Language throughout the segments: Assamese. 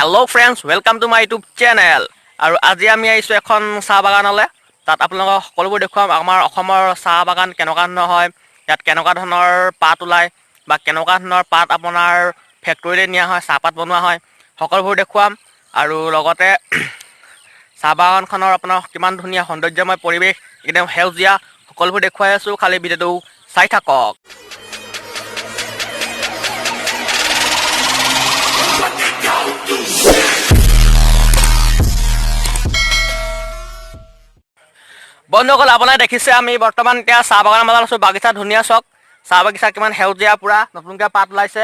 Hello friends, welcome to my YouTube channel. আৰু আজি আমি আহিছো এখন চাহ বাগানলৈ। তাত আপোনালোকক সকলোবোৰ দেখুৱাম আমাৰ অসমৰ চাহ বাগান কেনেকুৱা ধৰণৰ হয়, ইয়াত কেনেকুৱা ধৰণৰ পাত ওলায় বা কেনেকুৱা ধৰণৰ পাত আপোনাৰ ফেক্টৰীলৈ নিয়া হয়, চাহপাত বনোৱা হয়, সকলোবোৰ দেখুৱাম। আৰু লগতে চাহ বাগানখনৰ আপোনাৰ কিমান ধুনীয়া সৌন্দৰ্যময় পৰিৱেশ, একদম সেউজীয়া, সকলোবোৰ দেখুৱাই আছো। খালি ভিডিঅ'টো চাই থাকক। বন্ধুসকল, আপোনালোকে দেখিছে আমি বৰ্তমান এতিয়া চাহ বাগানৰ মাজত আছোঁ। বাগিচা ধুনীয়া চক, চাহ বাগিচা কিমান সেউজীয়া, পূৰা নতুনকৈ পাত ওলাইছে।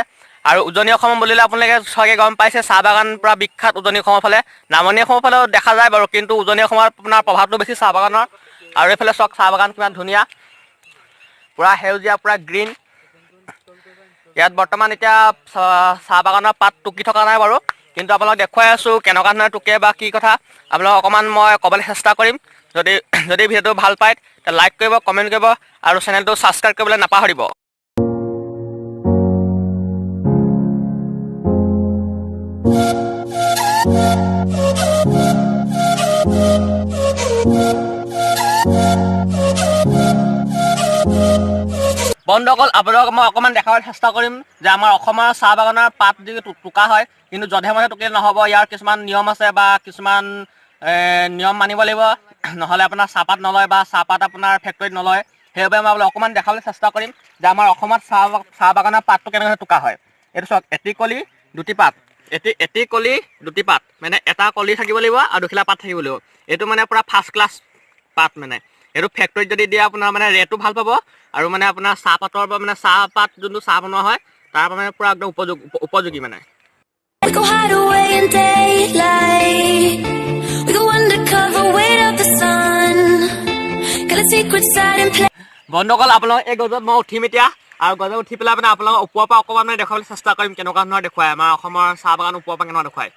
আৰু উজনি অসম বুলিলে আপোনালোকে চাগে গম পাইছে, চাহ বাগান পূৰা বিখ্যাত উজনি অসমৰ ফালে। নামনি অসমৰ ফালেও দেখা যায় বাৰু, কিন্তু উজনি অসমৰ আপোনাৰ প্ৰভাৱটো বেছি চাহ বাগানৰ। আৰু এইফালে চক চাহ বাগান কিমান ধুনীয়া, পূৰা সেউজীয়া, পূৰা গ্ৰীণ। ইয়াত বৰ্তমান এতিয়া চাহ বাগানৰ পাত টুকি থকা নাই বাৰু, কিন্তু আপোনালোকক দেখুৱাই আছোঁ কেনেকুৱা ধৰণে টুকে বা কি কথা। আপোনালোকক অকণমান মই ক'বলৈ চেষ্টা কৰিম। যদি ভিডিঅ'টো ভাল পায় তেতিয়া লাইক কৰিব, কমেণ্ট কৰিব আৰু চেনেলটো ছাবস্ক্ৰাইব কৰিবলৈ নাপাহৰিব। বন্ধুসকল, আপোনালোকক মই অকণমান দেখাবলৈ চেষ্টা কৰিম যে আমাৰ অসমৰ চাহ বাগানৰ পাত যি টুকা হয়, কিন্তু যধে মধে টুকিলে নহ'ব। ইয়াৰ কিছুমান নিয়ম আছে বা কিছুমান নিয়ম মানিব লাগিব, নহ'লে আপোনাৰ চাহপাত নলয় বা চাহপাত আপোনাৰ ফেক্টৰীত নলয়। সেইবাবে মই আপোনাক অকণমান দেখাবলৈ চেষ্টা কৰিম যে আমাৰ অসমত চাহ বাগানৰ পাতটো কেনেকৈ টুকা হয়। এইটো চাওক, এটি কলি দুটি পাত, এটি কলি দুটি পাত, মানে এটা কলি থাকিব লাগিব আৰু দুখিলা পাত থাকিব লাগিব। এইটো মানে পূৰা ফাৰ্ষ্ট ক্লাছ পাত। মানে এইটো ফেক্টৰীত যদি দিয়ে আপোনাৰ মানে ৰেটো ভাল পাব, আৰু মানে আপোনাৰ চাহপাতৰ পৰা মানে চাহপাত যোনটো চাহ বনোৱা হয় তাৰ পৰা মানে পূৰা একদম উপযোগী মানে। We go hide away in daylight. We go undercover, wait out the sun. Got a secret side and play. বন্ধুসকল, আপোনালোক এই গজত মই উঠিম এতিয়া, আৰু গজত উঠি পেলাই মানে আপোনালোকক ওপৰৰ পৰা অকণমান মানে দেখাবলৈ চেষ্টা কৰিম কেনেকুৱা ধৰণৰ দেখুৱায় আমাৰ অসমৰ চাহ বাগান ওপৰৰ পৰা কেনেকুৱা দেখুৱায়।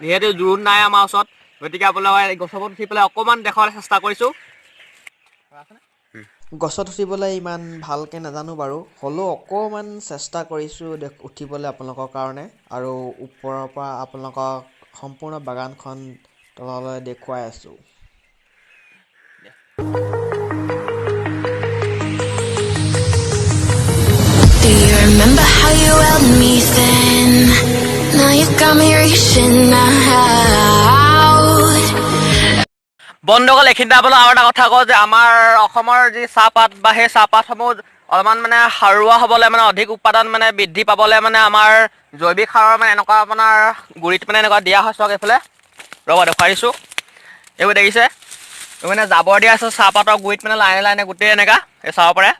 যিহেতু জোৰোণ নাই আমাৰ ওচৰত, গতিকে আপোনালোকে এই গছৰ ওপৰত উঠি পেলাই অকণমান দেখাবলৈ চেষ্টা কৰিছোঁ। গছত উঠিবলৈ ইমান ভালকৈ নাজানো বাৰু, হ'লেও অকণমান চেষ্টা কৰিছোঁ উঠিবলৈ আপোনালোকৰ কাৰণে, আৰু ওপৰৰ পৰা আপোনালোকক সম্পূৰ্ণ বাগানখন তললৈ দেখুৱাই আছোঁ। Do you remember how you held me then? Now you got me reaching out. বন্ধুসকল, এইখিনিতে আপোনালোক আৰু এটা কথা কওঁ যে আমাৰ অসমৰ যি চাহপাত বা সেই চাহপাতসমূহ অলপমান মানে সাৰুৱা হ'বলৈ, মানে অধিক উৎপাদন মানে বৃদ্ধি পাবলৈ মানে আমাৰ জৈৱিক সাৰৰ মানে এনেকুৱা আপোনাৰ গুৰিত মানে এনেকুৱা দিয়া হয়। চাওক এইফালে ৰ'ব দেখুৱাই দিছোঁ, এইবোৰ দেখিছে, এই মানে জাবৰ দিয়া আছে চাহপাতৰ গুৰিত, মানে লাইনে লাইনে গোটেই এনেকুৱা এই চাব পাৰে।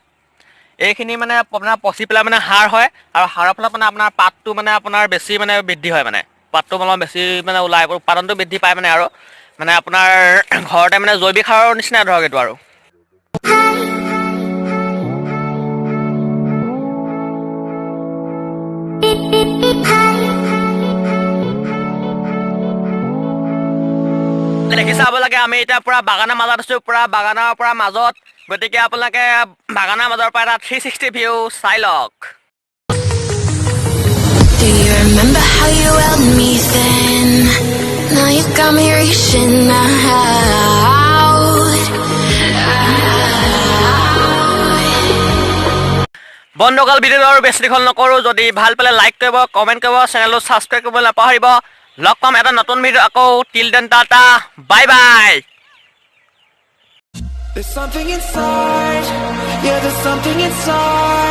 এইখিনি মানে আপোনাৰ পচি পেলাই মানে সাৰ হয়, আৰু সাৰৰ ফলত মানে আপোনাৰ পাতটো মানে আপোনাৰ বেছি মানে বৃদ্ধি হয়, মানে পাতটো অলপ বেছি মানে ওলাই, উৎপাদনটো বৃদ্ধি পায় মানে। আৰু মানে আপোনাৰ ঘৰতে মানে জৈৱিক সাৰৰ নিচিনা ধৰক এইটো। আৰু দেখি চাব লাগে, আমি এতিয়া পূৰা বাগানৰ মাজত আছোঁ, পূৰা বাগানৰ পৰা মাজত। গতিকে আপোনালোকে বাগানৰ মাজৰ পৰা এটা 360 ভিউ চাই লওক। Do you remember how you held me then? Now you got me reaching out. বন্ধুসকল, ভিডিঅ'টো আৰু বেছি দীঘল নকৰোঁ। যদি ভাল পালে লাইক কৰিব, কমেণ্ট কৰিব, চেনেলটো ছাবস্ক্ৰাইব কৰিবলৈ নাপাহৰিব। লগ পাম এটা নতুন ভিডিঅ' আকৌ। Till then, tata, bye bye. There's something inside, yeah, there's something inside.